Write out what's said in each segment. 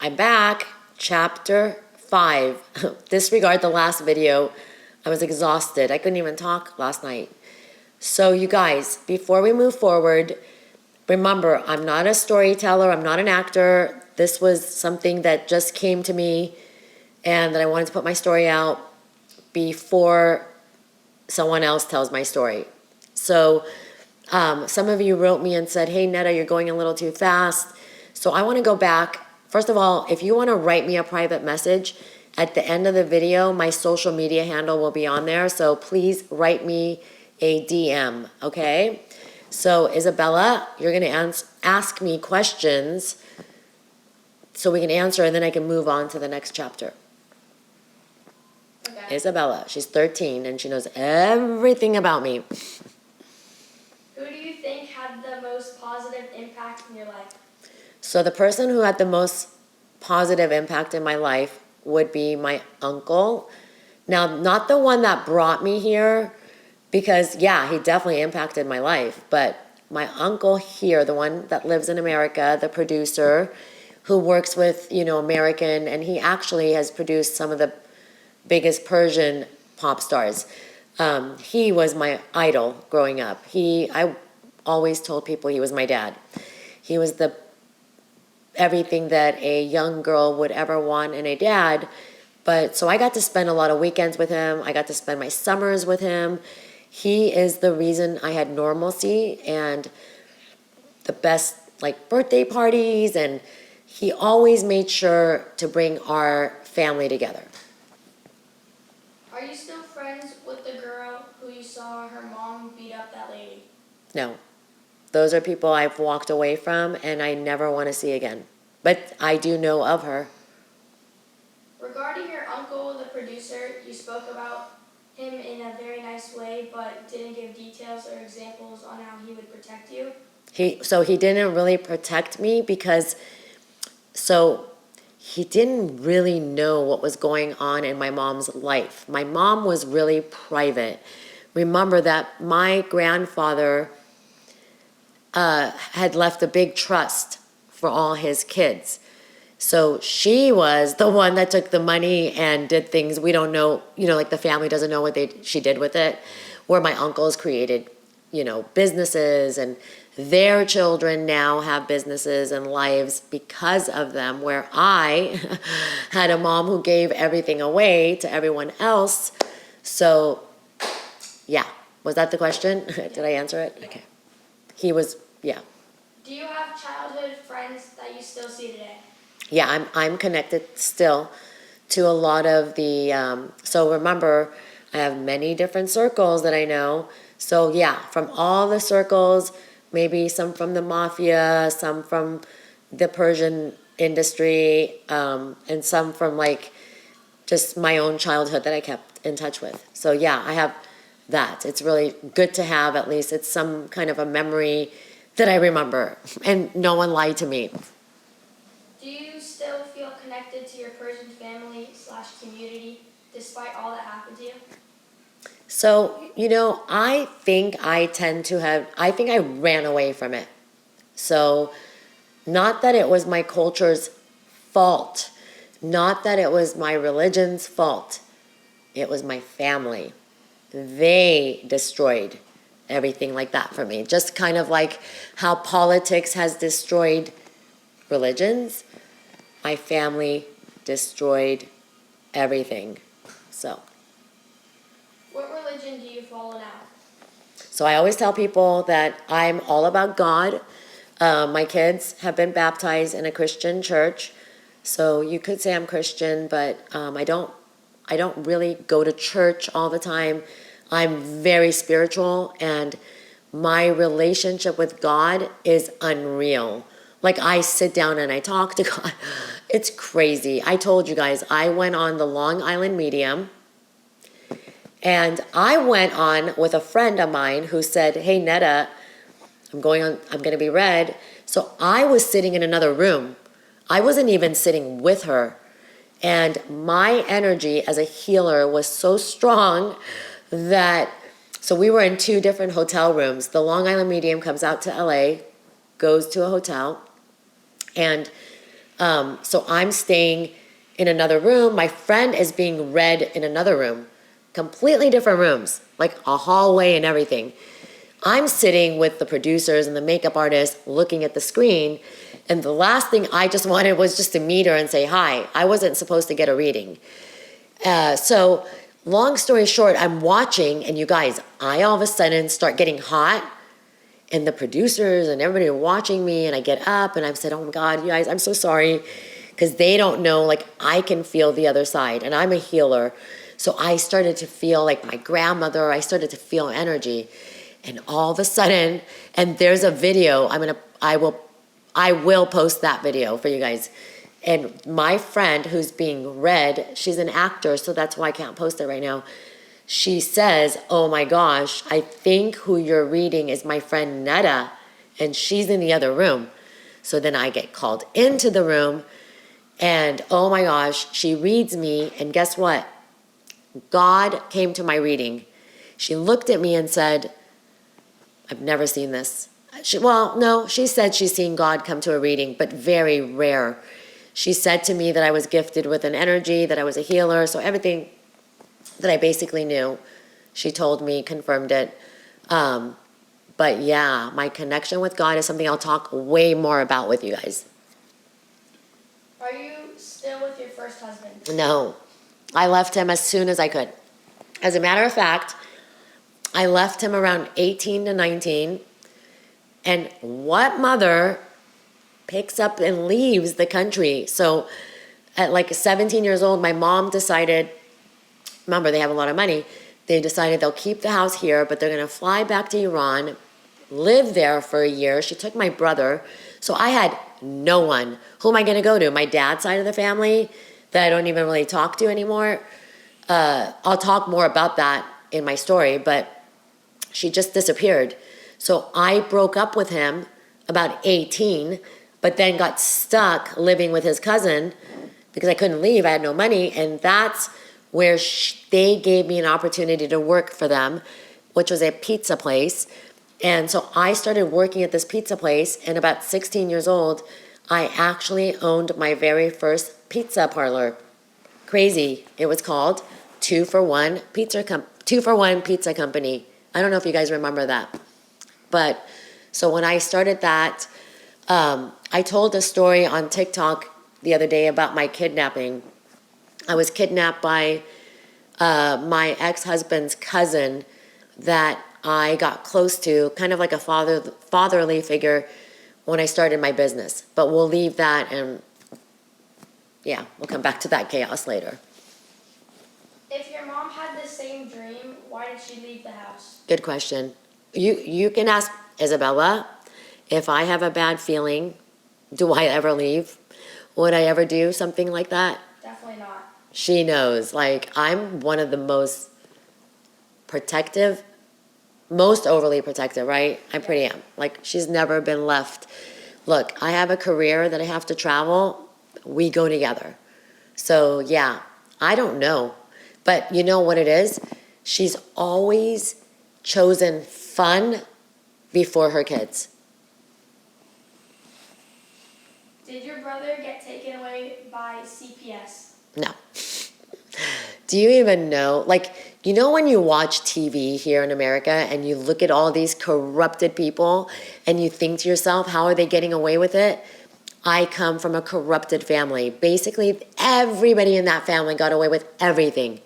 I'm back, chapter 5. Disregard the last video. I was exhausted. I couldn't even talk last night. So you guys, before we move forward, remember, I'm not a storyteller. I'm not an actor. This was something that just came to me and that I wanted to put my story out before someone else tells my story. So some of you wrote me and said, hey, Netta, you're going a little too fast. So I want to go back. First of all, if you want to write me a private message, at the end of the video, my social media handle will be on there. So please write me a DM, okay? So Isabella, you're going to ask me questions so we can answer, and then I can move on to the next chapter. Okay. Isabella, she's 13, and she knows everything about me. Who do you think had the most positive impact in your life? So the person who had the most positive impact in my life would be my uncle. Now, not the one that brought me here, because, yeah, he definitely impacted my life. But my uncle here, the one that lives in America, the producer, who works with, American, and he actually has produced some of the biggest Persian pop stars. He was my idol growing up. I always told people he was my dad. He was everything that a young girl would ever want in a dad. So I got to spend a lot of weekends with him. I got to spend my summers with him. He is the reason I had normalcy and the best birthday parties, and he always made sure to bring our family together. Are you still friends with the girl who you saw her mom beat up that lady? No. Those are people I've walked away from and I never want to see again. But I do know of her. Regarding your uncle, the producer, you spoke about him in a very nice way, but didn't give details or examples on how he would protect you. So he didn't really protect me because he didn't really know what was going on in my mom's life. My mom was really private. Remember that my grandfather had left a big trust for all his kids. So she was the one that took the money and did things we don't know, the family doesn't know what she did with it. Where my uncles created, businesses, and their children now have businesses and lives because of them, where I had a mom who gave everything away to everyone else. So, yeah. Was that the question? Did I answer it? Okay. He was, yeah. Do you have childhood friends that you still see today? Yeah, I'm connected still to a lot of the, so remember, I have many different circles that I know. So yeah, from all the circles, maybe some from the mafia, some from the Persian industry, and some from just my own childhood that I kept in touch with. So yeah, I have that. It's really good to have, at least it's some kind of a memory that I remember, and no one lied to me. Do you still feel connected to your Persian family/community despite all that happened to you? So, I think I think I ran away from it. So, not that it was my culture's fault, not that it was my religion's fault, it was my family. They destroyed everything like that for me. Just kind of like how politics has destroyed religions, my family destroyed everything. So. What religion do you follow now? So I always tell people that I'm all about God. My kids have been baptized in a Christian church. So you could say I'm Christian, but I don't really go to church all the time. I'm very spiritual, and my relationship with God is unreal. I sit down and I talk to God. It's crazy. I told you guys, I went on the Long Island Medium, and I went on with a friend of mine who said, hey, Netta, I'm going to be read. So I was sitting in another room. I wasn't even sitting with her. And my energy as a healer was so strong so we were in 2 different hotel rooms. The Long Island Medium comes out to LA, goes to a hotel, and So I'm staying in another room. My friend is being read in another room, completely different rooms, like a hallway and everything. I'm sitting with the producers and the makeup artists looking at the screen, and the last thing I just wanted was just to meet her and say hi. I wasn't supposed to get a reading. So long story short, I'm watching, and you guys, I all of a sudden start getting hot, and the producers and everybody are watching me, and I get up and I've said, oh my God, you guys, I'm so sorry, because they don't know, like, I can feel the other side, and I'm a healer. So I started to feel like my grandmother, I started to feel energy. And all of a sudden, and there's a video, I will post that video for you guys. And my friend who's being read, she's an actor, so that's why I can't post it right now. She says, oh my gosh, I think who you're reading is my friend Netta, and she's in the other room. So then I get called into the room, and oh my gosh, she reads me, and guess what? God came to my reading. She looked at me and said, I've never seen this. She said she's seen God come to a reading, but very rare. She said to me that I was gifted with an energy, that I was a healer, so everything that I basically knew, she told me, confirmed it. But yeah, my connection with God is something I'll talk way more about with you guys. Are you still with your first husband? No, I left him as soon as I could. As a matter of fact, I left him around 18 to 19. And what mother picks up and leaves the country? So at like 17 years old, my mom decided, remember, they have a lot of money. They decided they'll keep the house here, but they're going to fly back to Iran, live there for a year. She took my brother. So I had no one. Who am I going to go to? My dad's side of the family that I don't even really talk to anymore. I'll talk more about that in my story, but she just disappeared. So I broke up with him about 18, but then got stuck living with his cousin because I couldn't leave. I had no money. And that's where they gave me an opportunity to work for them, which was a pizza place. And so I started working at this pizza place. And about 16 years old, I actually owned my very first pizza parlor. Crazy. It was called 2-for-1 Pizza Company. I don't know if you guys remember that. But so when I started that, I told a story on TikTok the other day about my kidnapping. I was kidnapped by my ex-husband's cousin that I got close to, kind of like a fatherly figure when I started my business. But we'll leave that, and yeah, we'll come back to that chaos later. If your mom had the same dream, why did she leave the house? Good question. You can ask Isabella, if I have a bad feeling, do I ever leave? Would I ever do something like that? Definitely not. She knows. Like, I'm one of the most protective, most overly protective, right? I pretty am. Like, she's never been left. Look, I have a career that I have to travel. We go together. So, yeah, I don't know. But you know what it is? She's always chosen fun before her kids. Did your brother get taken away by CPS? No. Do you even know? Like, you know when you watch TV here in America and you look at all these corrupted people and you think to yourself, how are they getting away with it? I come from a corrupted family. Basically, everybody in that family got away with everything.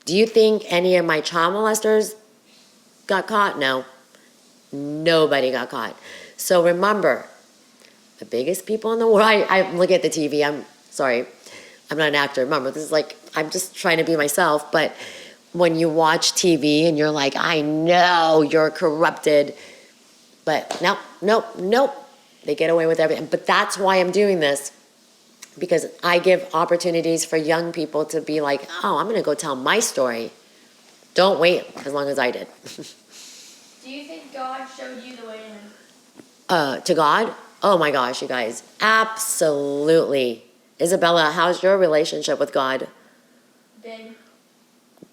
Do you think any of my child molesters got caught? No. Nobody got caught. So remember, the biggest people in the world, I'm looking at the TV, I'm sorry, I'm not an actor. Remember, this is like, I'm just trying to be myself, but when you watch TV and you're like, I know you're corrupted, but nope. They get away with everything. But that's why I'm doing this, because I give opportunities for young people to be like, oh, I'm going to go tell my story. Don't wait as long as I did. Do you think God showed you the way to him? To God? Oh my gosh, you guys. Absolutely. Isabella, how's your relationship with God? Big.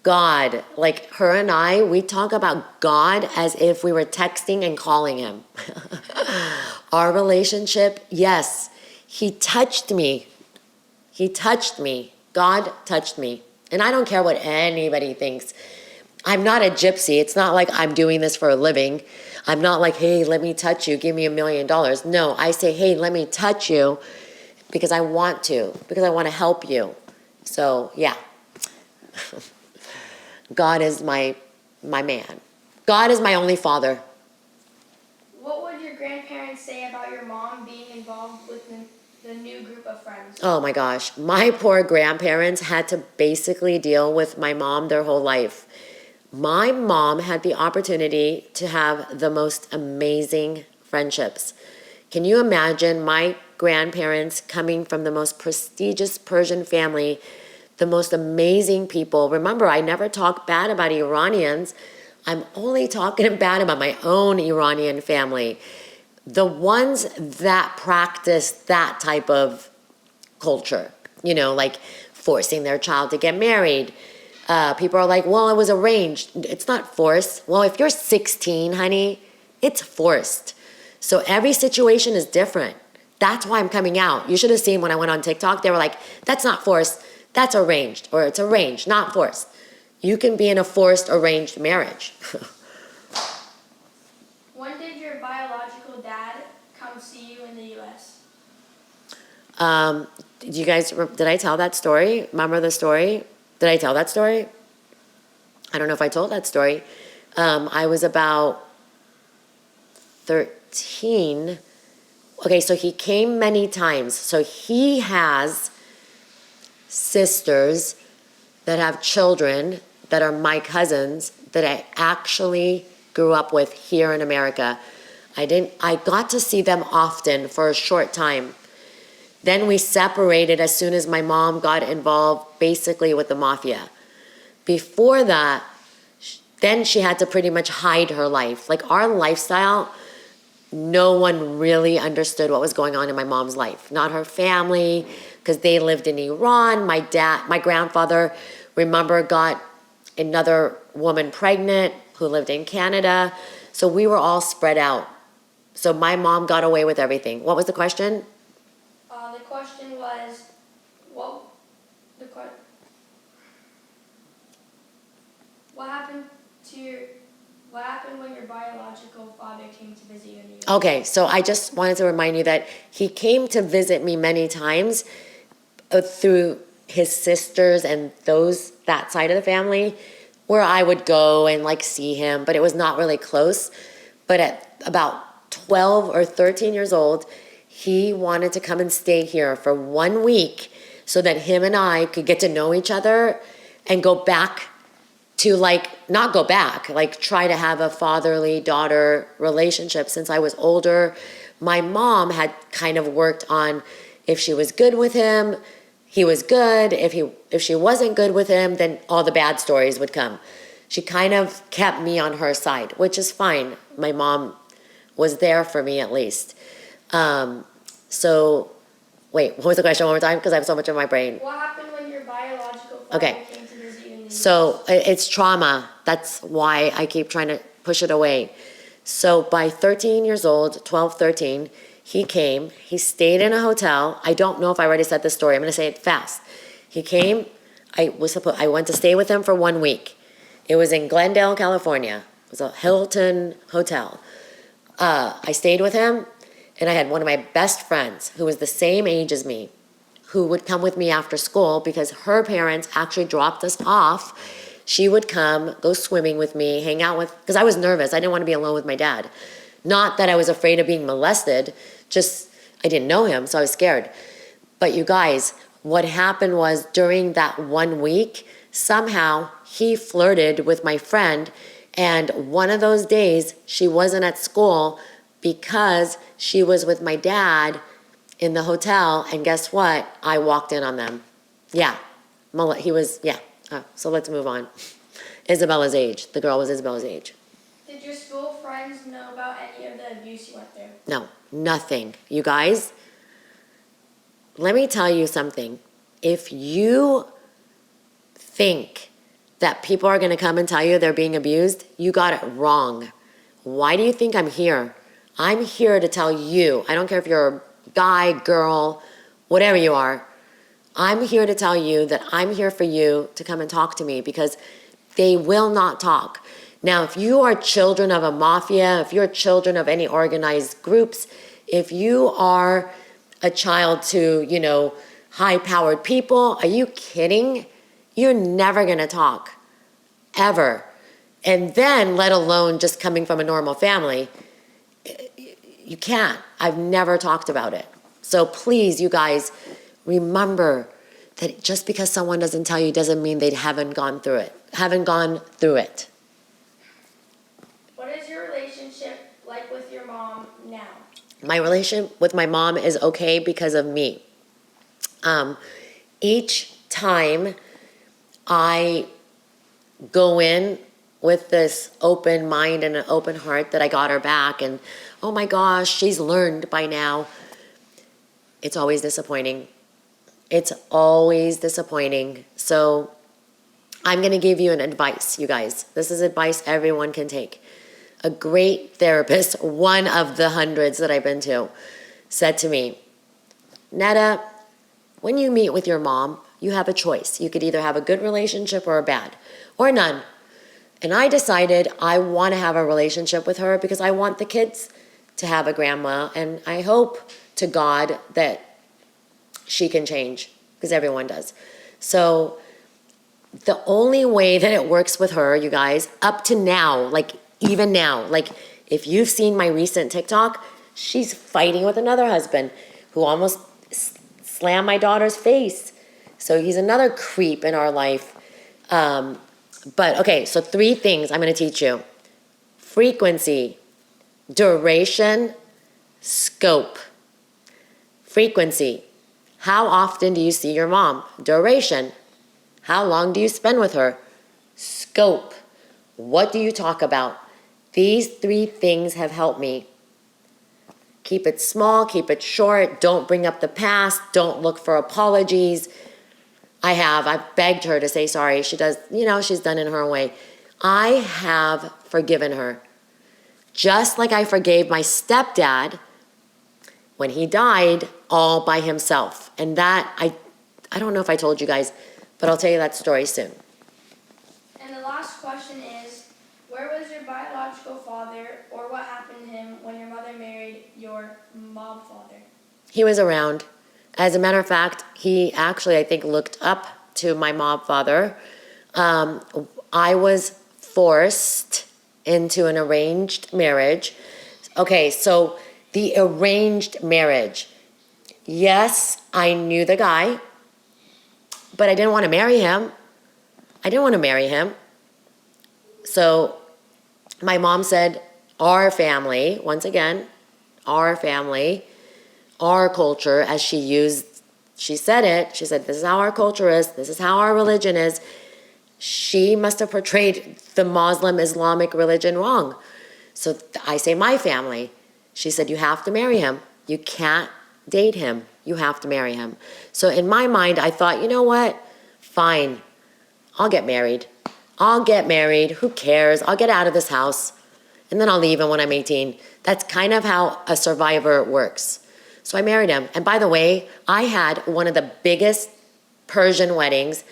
God, like her and I, we talk about God as if we were texting and calling him. Our relationship, yes, He touched me. He touched me. God touched me. And I don't care what anybody thinks. I'm not a gypsy. It's not like I'm doing this for a living. I'm not like, hey, let me touch you. Give me $1 million. No, I say, hey, let me touch you because I want to, because I want to help you. So, yeah. God is my man. God is my only father. What would your grandparents say about your mom being involved with the new group of friends? Oh my gosh. My poor grandparents had to basically deal with my mom their whole life. My mom had the opportunity to have the most amazing friendships. Can you imagine my grandparents coming from the most prestigious Persian family, the most amazing people? Remember, I never talk bad about Iranians. I'm only talking bad about my own Iranian family. The ones that practice that type of culture, like forcing their child to get married. People are like, well, it was arranged. It's not forced. Well, if you're 16, honey, it's forced. So every situation is different. That's why I'm coming out. You should have seen when I went on TikTok. They were like, that's not forced. That's arranged. Or it's arranged, not forced. You can be in a forced, arranged marriage. When did your biological dad come see you in the U.S.? Did I tell that story? Remember the story? Did I tell that story? I don't know if I told that story. I was about 13. Okay, so he came many times. So he has sisters that have children that are my cousins that I actually grew up with here in America. I got to see them often for a short time. Then we separated as soon as my mom got involved basically with the mafia. Before that, then she had to pretty much hide her life. Like our lifestyle, no one really understood what was going on in my mom's life. Not her family, because they lived in Iran. My grandfather, remember, got another woman pregnant who lived in Canada. So we were all spread out. So my mom got away with everything. What was the question? The question was, what happened when your biological father came to visit you in the U.S.? Okay, so I just wanted to remind you that he came to visit me many times through his sisters and that side of the family, where I would go and see him, but it was not really close. But at about 12 or 13 years old, he wanted to come and stay here for 1 week so that him and I could get to know each other and go back to not go back, try to have a fatherly daughter relationship. Since I was older, my mom had kind of worked on if she was good with him, he was good. If she wasn't good with him, then all the bad stories would come. She kind of kept me on her side, which is fine. My mom was there for me at least. So, wait, what was the question one more time? Because I have so much in my brain. What happened when your biological father came to visit you in the U.S.? So it's trauma. That's why I keep trying to push it away. So by 13 years old, 12, 13, he came. He stayed in a hotel. I don't know if I already said this story. I'm going to say it fast. He came. I went to stay with him for 1 week. It was in Glendale, California. It was a Hilton hotel. I stayed with him. And I had one of my best friends who was the same age as me, who would come with me after school because her parents actually dropped us off. She would come, go swimming with me, hang out because I was nervous. I didn't want to be alone with my dad. Not that I was afraid of being molested, just I didn't know him, so I was scared. But you guys, what happened was during that 1 week, somehow he flirted with my friend, and one of those days she wasn't at school because she was with my dad in the hotel, and guess what? I walked in on them. Yeah, so let's move on. Isabella's age. The girl was Isabella's age. Did your school friends know about any of the abuse you went through? No, nothing. You guys, let me tell you something. If you think that people are going to come and tell you they're being abused, you got it wrong. Why do you think I'm here? I'm here to tell you. I don't care if you're a guy, girl, whatever you are, I'm here to tell you that I'm here for you to come and talk to me, because they will not talk. Now, if you are children of a mafia, if you're children of any organized groups, if you are a child to, high-powered people, are you kidding? You're never gonna talk, ever. And then, let alone just coming from a normal family, you can't. I've never talked about it. So please, you guys, remember that just because someone doesn't tell you doesn't mean they haven't gone through it. What is your relationship like with your mom now? My relationship with my mom is okay because of me. Each time I go in with this open mind and an open heart that I got her back, and oh my gosh, she's learned by now, it's always disappointing. It's always disappointing. So I'm going to give you an advice, you guys. This is advice everyone can take. A great therapist, one of the hundreds that I've been to, said to me, Netta, when you meet with your mom, you have a choice. You could either have a good relationship or a bad, or none. And I decided I want to have a relationship with her because I want the kids to have a grandma, and I hope to God that she can change, because everyone does. So the only way that it works with her, you guys, up to now, even now, if you've seen my recent TikTok, she's fighting with another husband who almost slammed my daughter's face. So he's another creep in our life. But okay, so 3 things I'm going to teach you. Frequency, duration, scope. Frequency. How often do you see your mom? Duration. How long do you spend with her? Scope. What do you talk about? These 3 things have helped me. Keep it small, keep it short, don't bring up the past, don't look for apologies. I've begged her to say sorry. She does, she's done in her way. I have forgiven her. Just like I forgave my stepdad when he died all by himself. And that, I don't know if I told you guys, but I'll tell you that story soon. And the last question is, where was your biological father, or what happened to him when your mother married your mob father? He was around. As a matter of fact, he actually, I think, looked up to my mob father. I was forced into an arranged marriage. Okay, so the arranged marriage. Yes, I knew the guy, but I didn't want to marry him. So my mom said, our family, once again, our family, our culture, as she said it, she said, this is how our culture is, this is how our religion is. She must have portrayed the Muslim Islamic religion wrong. So I say my family. She said, you have to marry him. You can't date him. You have to marry him. So in my mind, I thought, you know what? Fine. I'll get married. Who cares? I'll get out of this house. And then I'll leave him when I'm 18. That's kind of how a survivor works. So I married him. And by the way, I had one of the biggest Persian weddings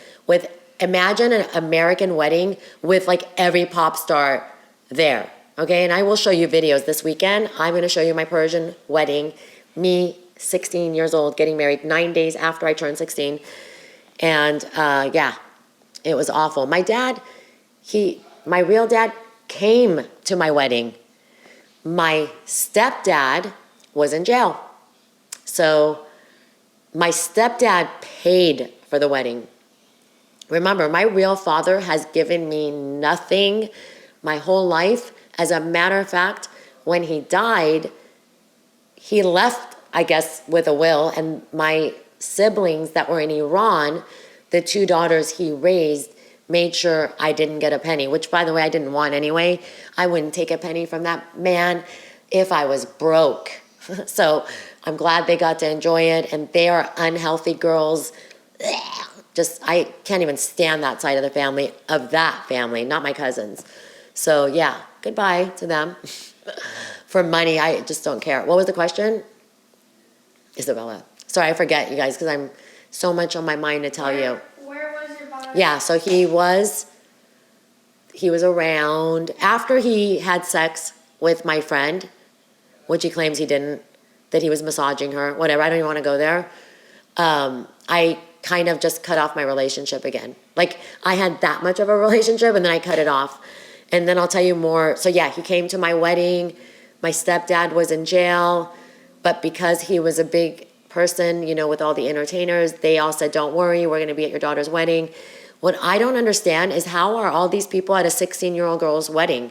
imagine an American wedding with every pop star there. Okay, and I will show you videos this weekend. I'm going to show you my Persian wedding. Me, 16 years old, getting married 9 days after I turned 16. And yeah, it was awful. My dad, my real dad came to my wedding. My stepdad was in jail. So my stepdad paid for the wedding. Remember, my real father has given me nothing my whole life. As a matter of fact, when he died, he left, I guess, with a will, and my siblings that were in Iran, the 2 daughters he raised, made sure I didn't get a penny, which, by the way, I didn't want anyway. I wouldn't take a penny from that man if I was broke. So I'm glad they got to enjoy it, and they are unhealthy girls. I can't even stand that side of that family, not my cousins. So yeah, goodbye to them. For money, I just don't care. What was the question? Isabella. Sorry, I forget, you guys, because I'm so much on my mind to tell you. Where was your father? Yeah, so he was around after he had sex with my friend, which he claims he didn't, that he was massaging her, whatever. I don't even want to go there. I kind of just cut off my relationship again. Like, I had that much of a relationship, and then I cut it off. And then I'll tell you more. So yeah, he came to my wedding. My stepdad was in jail, but because he was a big person, you know, with all the entertainers, they all said, don't worry, we're going to be at your daughter's wedding. What I don't understand is, how are all these people at a 16-year-old girl's wedding?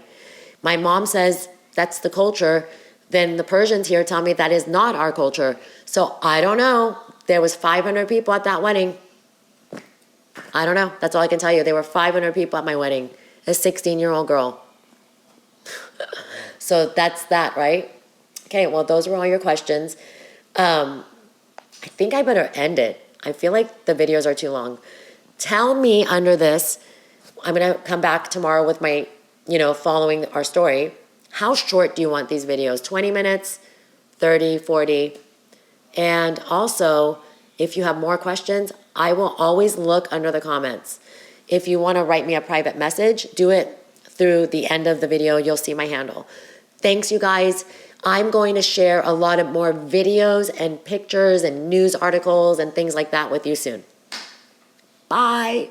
My mom says that's the culture. Then the Persians here tell me that is not our culture. So I don't know. There was 500 people at that wedding. I don't know. That's all I can tell you. There were 500 people at my wedding. A 16-year-old girl. So that's that, right? Okay, well, those were all your questions. I think I better end it. I feel like the videos are too long. Tell me under this, I'm going to come back tomorrow with my, following our story. How short do you want these videos? 20 minutes, 30, 40? And also, if you have more questions, I will always look under the comments. If you want to write me a private message, do it through the end of the video. You'll see my handle. Thanks, you guys. I'm going to share a lot of more videos and pictures and news articles and things like that with you soon. Bye.